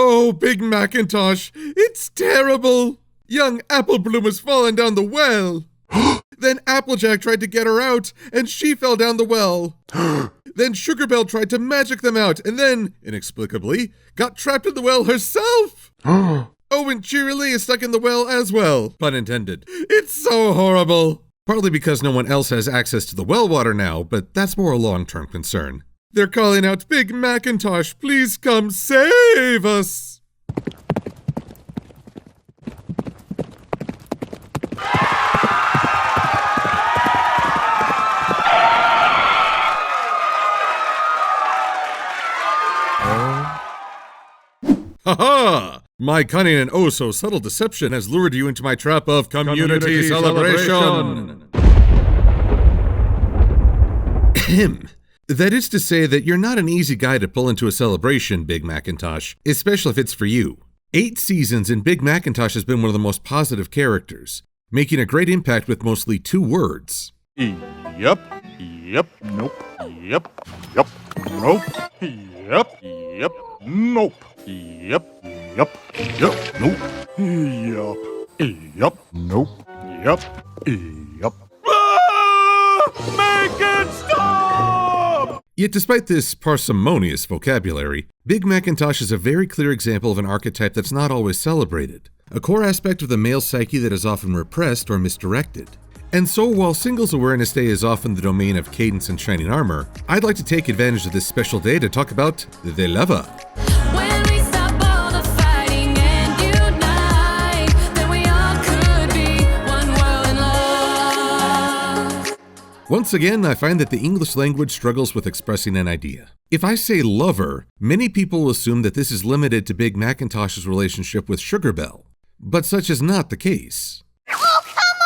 Oh, Big Macintosh, it's terrible. Young Apple Bloom has fallen down the well. Then Applejack tried to get her out, and she fell down the well. Then Sugarbelle tried to magic them out, and then, inexplicably, got trapped in the well herself. Oh, and Cheerilee is stuck in the well as well. Pun intended. It's so horrible. Partly because no one else has access to the well water now, but that's more a long-term concern. They're calling out, Big Macintosh, please come save us. Ha-ha! My cunning and oh so subtle deception has lured you into my trap of community celebration. That is to say that you're not an easy guy to pull into a celebration, Big Macintosh, especially if it's for you. 8 seasons and Big Macintosh has been one of the most positive characters, making a great impact with mostly 2 words. Yep, nope, yep, nope, yep, nope. Yep, nope. Yep, nope. Yep. Make it stop! Yet despite this parsimonious vocabulary, Big Macintosh is a very clear example of an archetype that's not always celebrated, a core aspect of the male psyche that is often repressed or misdirected. And so while Singles Awareness Day is often the domain of Cadence and Shining Armor, I'd like to take advantage of this special day to talk about the lover. Once again, I find that the English language struggles with expressing an idea. If I say lover, many people will assume that this is limited to Big Macintosh's relationship with Sugarbelle. But such is not the case. Oh, come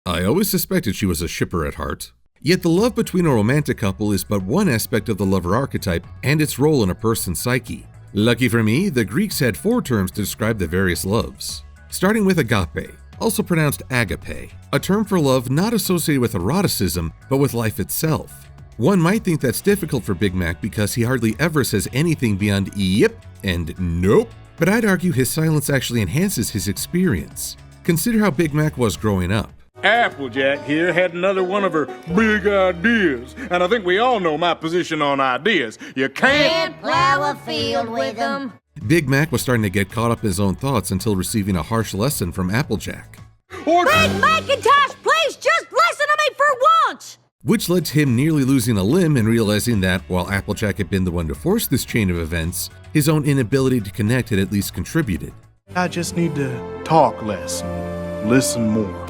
on! I always suspected she was a shipper at heart. Yet the love between a romantic couple is but one aspect of the lover archetype and its role in a person's psyche. Lucky for me, the Greeks had 4 terms to describe the various loves. Starting with agape, also pronounced agape, a term for love not associated with eroticism, but with life itself. One might think that's difficult for Big Mac because he hardly ever says anything beyond yep and nope, but I'd argue his silence actually enhances his experience. Consider how Big Mac was growing up. Applejack here had another one of her big ideas, and I think we all know my position on ideas. You can't plow a field with them. Big Mac was starting to get caught up in his own thoughts until receiving a harsh lesson from Applejack. Big Macintosh, please just listen to me for once! Which led to him nearly losing a limb and realizing that, while Applejack had been the one to force this chain of events, his own inability to connect had at least contributed. I just need to talk less and listen more.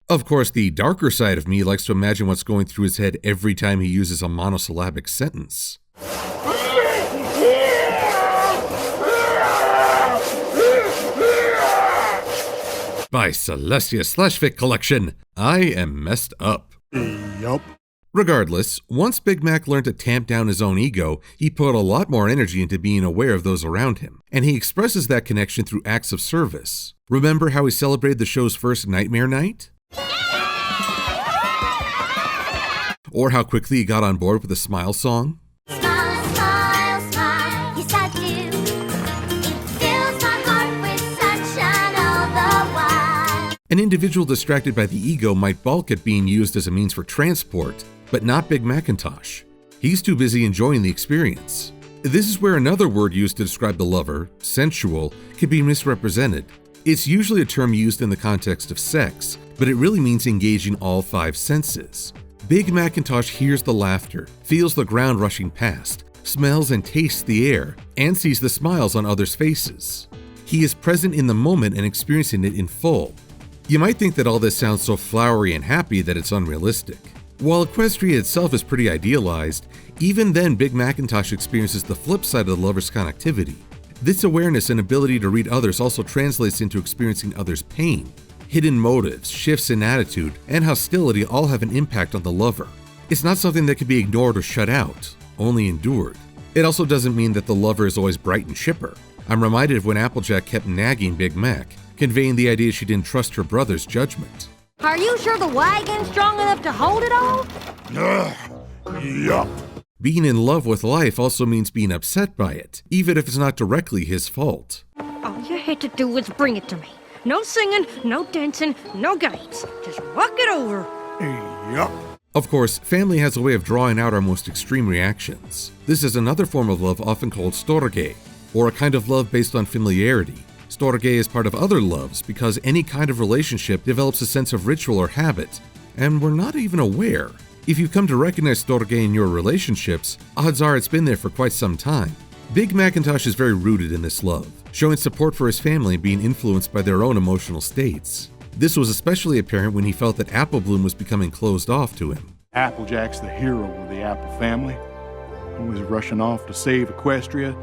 Of course, the darker side of me likes to imagine what's going through his head every time he uses a monosyllabic sentence. By Celestia/Vic collection, I am messed up. Yup. Regardless, once Big Mac learned to tamp down his own ego, he put a lot more energy into being aware of those around him, and he expresses that connection through acts of service. Remember how he celebrated the show's first Nightmare Night? Or how quickly he got on board with the Smile song? Smile, smile, smile, yes I do. It fills my heart with sunshine all the while. An individual distracted by the ego might balk at being used as a means for transport, but not Big Macintosh. He's too busy enjoying the experience. This is where another word used to describe the lover, sensual, can be misrepresented. It's usually a term used in the context of sex, but it really means engaging all 5 senses. Big Macintosh hears the laughter, feels the ground rushing past, smells and tastes the air, and sees the smiles on others' faces. He is present in the moment and experiencing it in full. You might think that all this sounds so flowery and happy that it's unrealistic. While Equestria itself is pretty idealized, even then Big Macintosh experiences the flip side of the lover's connectivity. This awareness and ability to read others also translates into experiencing others' pain. Hidden motives, shifts in attitude, and hostility all have an impact on the lover. It's not something that can be ignored or shut out, only endured. It also doesn't mean that the lover is always bright and chipper. I'm reminded of when Applejack kept nagging Big Mac, conveying the idea she didn't trust her brother's judgment. Are you sure the wagon's strong enough to hold it all? Yup. Being in love with life also means being upset by it, even if it's not directly his fault. All you had to do was bring it to me. No singing, no dancing, no games. Just walk it over. Yup. Of course, family has a way of drawing out our most extreme reactions. This is another form of love often called storge, or a kind of love based on familiarity. Storge is part of other loves because any kind of relationship develops a sense of ritual or habit, and we're not even aware. If you've come to recognize storge in your relationships, odds are it's been there for quite some time. Big Macintosh is very rooted in this love, showing support for his family and being influenced by their own emotional states. This was especially apparent when he felt that Apple Bloom was becoming closed off to him. Applejack's the hero of the Apple family. Always rushing off to save Equestria,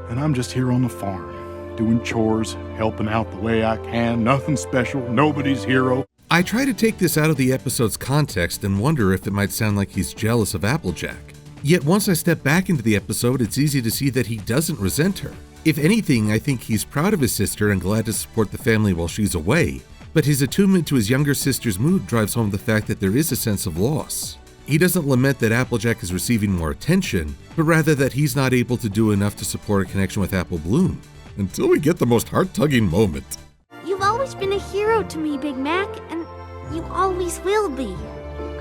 and I'm just here on the farm, doing chores, helping out the way I can. Nothing special, nobody's hero. I try to take this out of the episode's context and wonder if it might sound like he's jealous of Applejack. Yet once I step back into the episode, it's easy to see that he doesn't resent her. If anything, I think he's proud of his sister and glad to support the family while she's away. But his attunement to his younger sister's mood drives home the fact that there is a sense of loss. He doesn't lament that Applejack is receiving more attention, but rather that he's not able to do enough to support a connection with Apple Bloom. Until we get the most heart-tugging moment. You've always been a hero to me, Big Mac, and you always will be.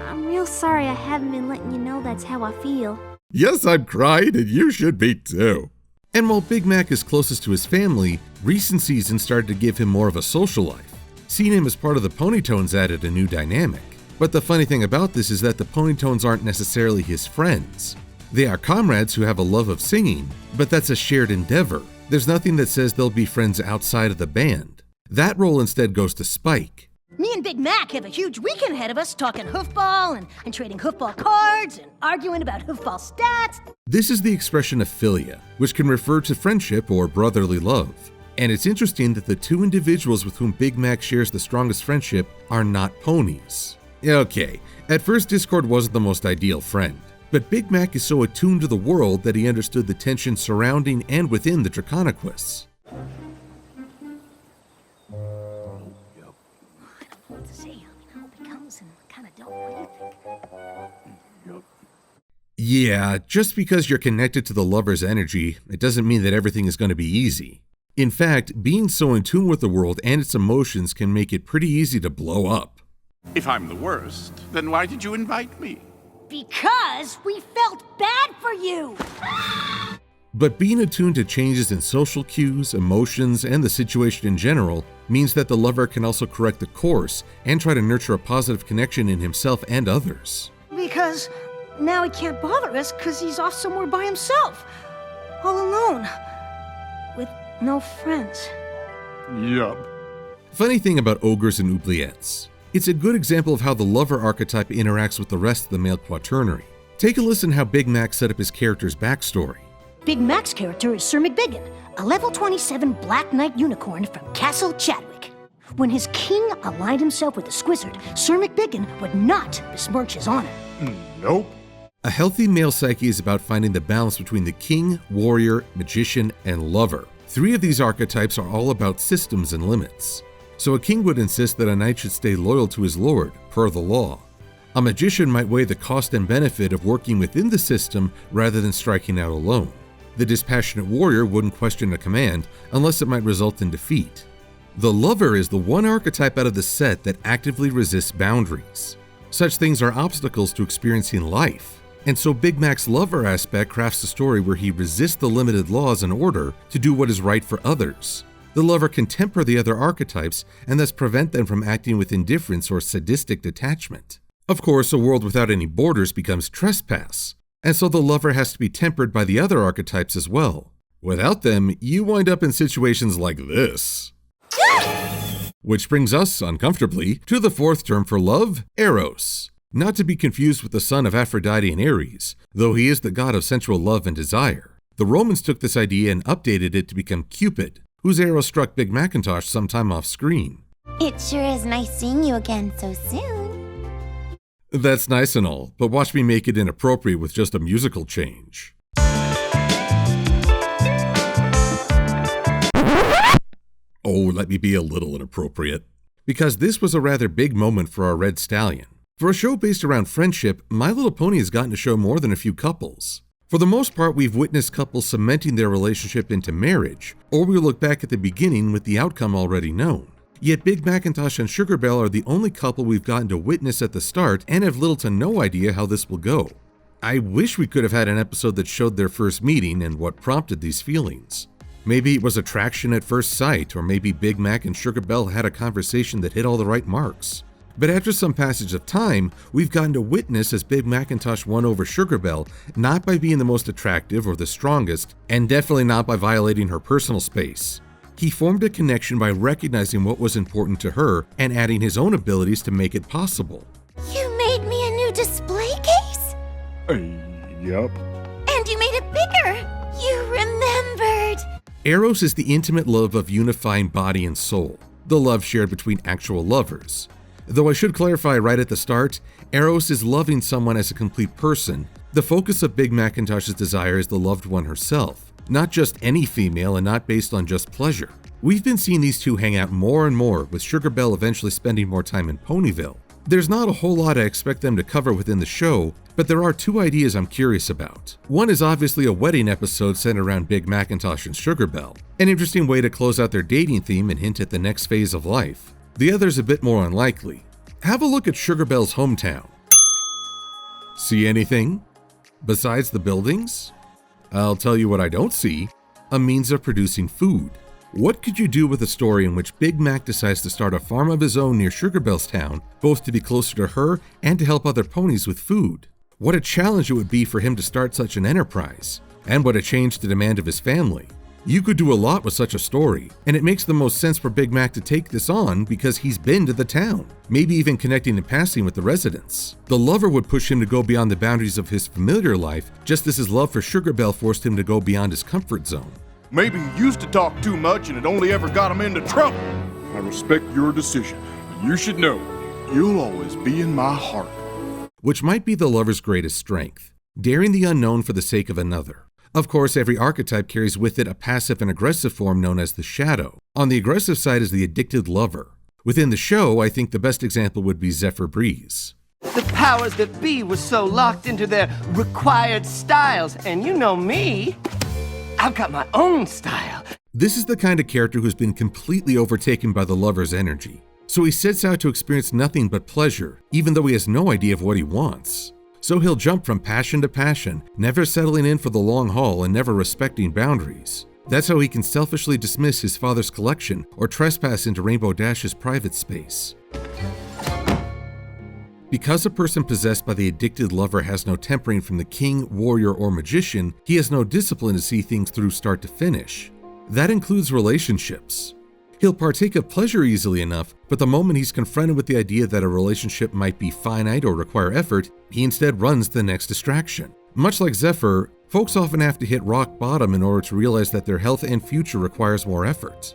I'm real sorry I haven't been letting you know that's how I feel. Yes, I'm crying, and you should be too. And while Big Mac is closest to his family, recent seasons started to give him more of a social life. Seeing him as part of the Ponytones added a new dynamic. But the funny thing about this is that the Ponytones aren't necessarily his friends. They are comrades who have a love of singing, but that's a shared endeavor. There's nothing that says they'll be friends outside of the band. That role instead goes to Spike. Me and Big Mac have a huge weekend ahead of us talking hoofball and trading hoofball cards and arguing about hoofball stats. This is the expression of philia, which can refer to friendship or brotherly love. And it's interesting that the two individuals with whom Big Mac shares the strongest friendship are not ponies. Okay, at first Discord wasn't the most ideal friend, but Big Mac is so attuned to the world that he understood the tension surrounding and within the Draconiquists. Yeah, just because you're connected to the lover's energy, it doesn't mean that everything is going to be easy. In fact, being so in tune with the world and its emotions can make it pretty easy to blow up. If I'm the worst, then why did you invite me? Because we felt bad for you. But being attuned to changes in social cues, emotions, and the situation in general means that the lover can also correct the course and try to nurture a positive connection in himself and others. Because now he can't bother us because he's off somewhere by himself. All alone. With no friends. Yup. Funny thing about ogres and oubliettes. It's a good example of how the lover archetype interacts with the rest of the male quaternary. Take a listen how Big Mac set up his character's backstory. Big Mac's character is Sir McBiggin, a level 27 Black Knight unicorn from Castle Chadwick. When his king aligned himself with the Squizzard, Sir McBiggin would not besmirch his honor. Nope. A healthy male psyche is about finding the balance between the king, warrior, magician, and lover. 3 of these archetypes are all about systems and limits. So a king would insist that a knight should stay loyal to his lord, per the law. A magician might weigh the cost and benefit of working within the system rather than striking out alone. The dispassionate warrior wouldn't question a command unless it might result in defeat. The lover is the one archetype out of the set that actively resists boundaries. Such things are obstacles to experiencing life, and so Big Mac's lover aspect crafts a story where he resists the limited laws and order to do what is right for others. The lover can temper the other archetypes and thus prevent them from acting with indifference or sadistic detachment. Of course, a world without any borders becomes trespass, and so the lover has to be tempered by the other archetypes as well. Without them, you wind up in situations like this. Which brings us, uncomfortably, to the 4th term for love, Eros. Not to be confused with the son of Aphrodite and Ares, though he is the god of sensual love and desire. The Romans took this idea and updated it to become Cupid, whose arrow struck Big Macintosh sometime off screen. It sure is nice seeing you again so soon. That's nice and all, but watch me make it inappropriate with just a musical change. Oh, let me be a little inappropriate. Because this was a rather big moment for our red stallion. For a show based around friendship, My Little Pony has gotten to show more than a few couples. For the most part, we've witnessed couples cementing their relationship into marriage, or we look back at the beginning with the outcome already known. Yet Big Macintosh and Sugar Belle are the only couple we've gotten to witness at the start and have little to no idea how this will go. I wish we could have had an episode that showed their first meeting and what prompted these feelings. Maybe it was attraction at first sight, or maybe Big Mac and Sugar Belle had a conversation that hit all the right marks. But after some passage of time, we've gotten to witness as Big Macintosh won over Sugar Belle, not by being the most attractive or the strongest, and definitely not by violating her personal space. He formed a connection by recognizing what was important to her and adding his own abilities to make it possible. You made me a new display case? Yup. And you made it bigger! You remembered! Eros is the intimate love of unifying body and soul, the love shared between actual lovers. Though I should clarify right at the start, Eros is loving someone as a complete person. The focus of Big Macintosh's desire is the loved one herself, not just any female and not based on just pleasure. We've been seeing these two hang out more and more, with Sugar Belle eventually spending more time in Ponyville. There's not a whole lot I expect them to cover within the show, but there are two ideas I'm curious about. One is obviously a wedding episode centered around Big Macintosh and Sugar Belle, an interesting way to close out their dating theme and hint at the next phase of life. The other's a bit more unlikely. Have a look at Sugar Belle's hometown. See anything? Besides the buildings? I'll tell you what I don't see: a means of producing food. What could you do with a story in which Big Mac decides to start a farm of his own near Sugar Belle's town, both to be closer to her and to help other ponies with food? What a challenge it would be for him to start such an enterprise, and what a change to demand of his family. You could do a lot with such a story, and it makes the most sense for Big Mac to take this on because he's been to the town, maybe even connecting in passing with the residents. The lover would push him to go beyond the boundaries of his familiar life, just as his love for Sugar Belle forced him to go beyond his comfort zone. Maybe you used to talk too much and it only ever got him into trouble. I respect your decision, but you should know you'll always be in my heart. Which might be the lover's greatest strength: daring the unknown for the sake of another. Of course, every archetype carries with it a passive and aggressive form known as the shadow. On the aggressive side is the addicted lover. Within the show, I think the best example would be Zephyr Breeze. The powers that be were so locked into their required styles, and you know me, I've got my own style. This is the kind of character who's been completely overtaken by the lover's energy. So he sets out to experience nothing but pleasure, even though he has no idea of what he wants. So he'll jump from passion to passion, never settling in for the long haul and never respecting boundaries. That's how he can selfishly dismiss his father's collection or trespass into Rainbow Dash's private space. Because a person possessed by the addicted lover has no tempering from the king, warrior, or magician, he has no discipline to see things through start to finish. That includes relationships. He'll partake of pleasure easily enough, but the moment he's confronted with the idea that a relationship might be finite or require effort, he instead runs to the next distraction. Much like Zephyr, folks often have to hit rock bottom in order to realize that their health and future requires more effort.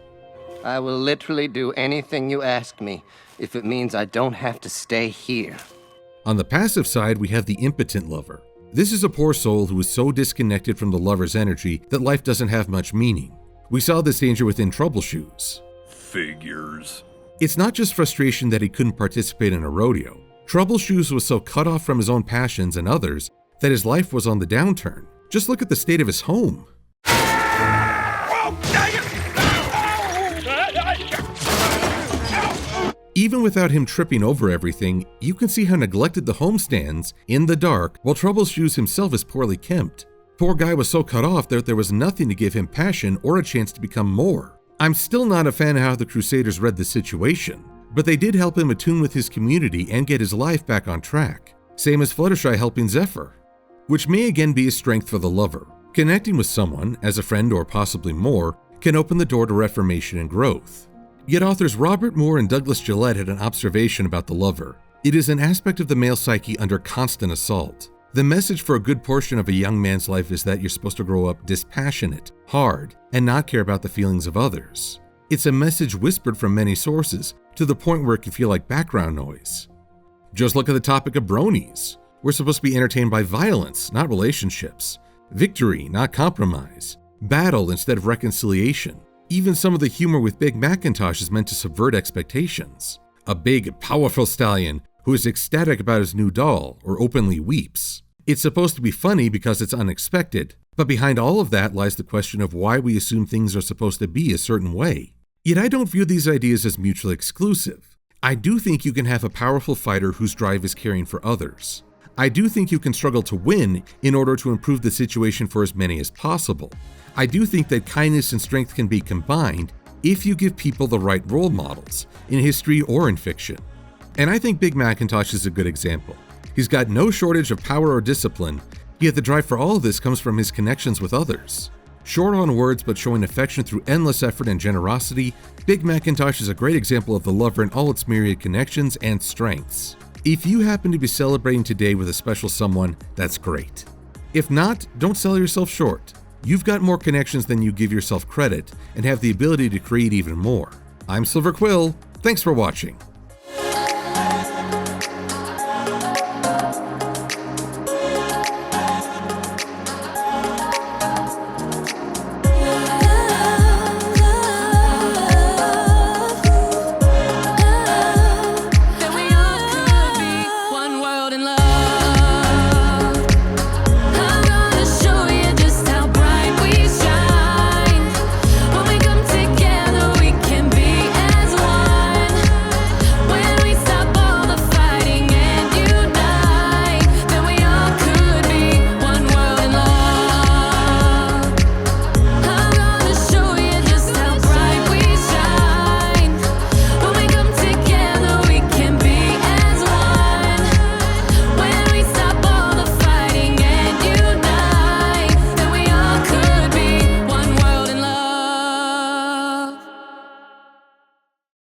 I will literally do anything you ask me if it means I don't have to stay here. On the passive side, we have the impotent lover. This is a poor soul who is so disconnected from the lover's energy that life doesn't have much meaning. We saw this danger within Troubleshoes. Figures. It's not just frustration that he couldn't participate in a rodeo. Troubleshoes was so cut off from his own passions and others that his life was on the downturn. Just look at the state of his home. Even without him tripping over everything, you can see how neglected the home stands in the dark, while Troubleshoes himself is poorly kempt. Poor guy was so cut off that there was nothing to give him passion or a chance to become more. I'm still not a fan of how the Crusaders read the situation, but they did help him attune with his community and get his life back on track. Same as Fluttershy helping Zephyr. Which may again be a strength for the lover. Connecting with someone, as a friend or possibly more, can open the door to reformation and growth. Yet authors Robert Moore and Douglas Gillette had an observation about the lover. It is an aspect of the male psyche under constant assault. The message for a good portion of a young man's life is that you're supposed to grow up dispassionate, hard, and not care about the feelings of others. It's a message whispered from many sources, to the point where it can feel like background noise. Just look at the topic of bronies. We're supposed to be entertained by violence, not relationships. Victory, not compromise. Battle instead of reconciliation. Even some of the humor with Big Macintosh is meant to subvert expectations. A big, powerful stallion who is ecstatic about his new doll or openly weeps. It's supposed to be funny because it's unexpected, but behind all of that lies the question of why we assume things are supposed to be a certain way. Yet I don't view these ideas as mutually exclusive. I do think you can have a powerful fighter whose drive is caring for others. I do think you can struggle to win in order to improve the situation for as many as possible. I do think that kindness and strength can be combined if you give people the right role models, in history or in fiction. And I think Big Macintosh is a good example. He's got no shortage of power or discipline, yet the drive for all of this comes from his connections with others. Short on words but showing affection through endless effort and generosity, Big Macintosh is a great example of the lover in all its myriad connections and strengths. If you happen to be celebrating today with a special someone, that's great. If not, don't sell yourself short. You've got more connections than you give yourself credit and have the ability to create even more. I'm Silver-Quill. Thanks for watching.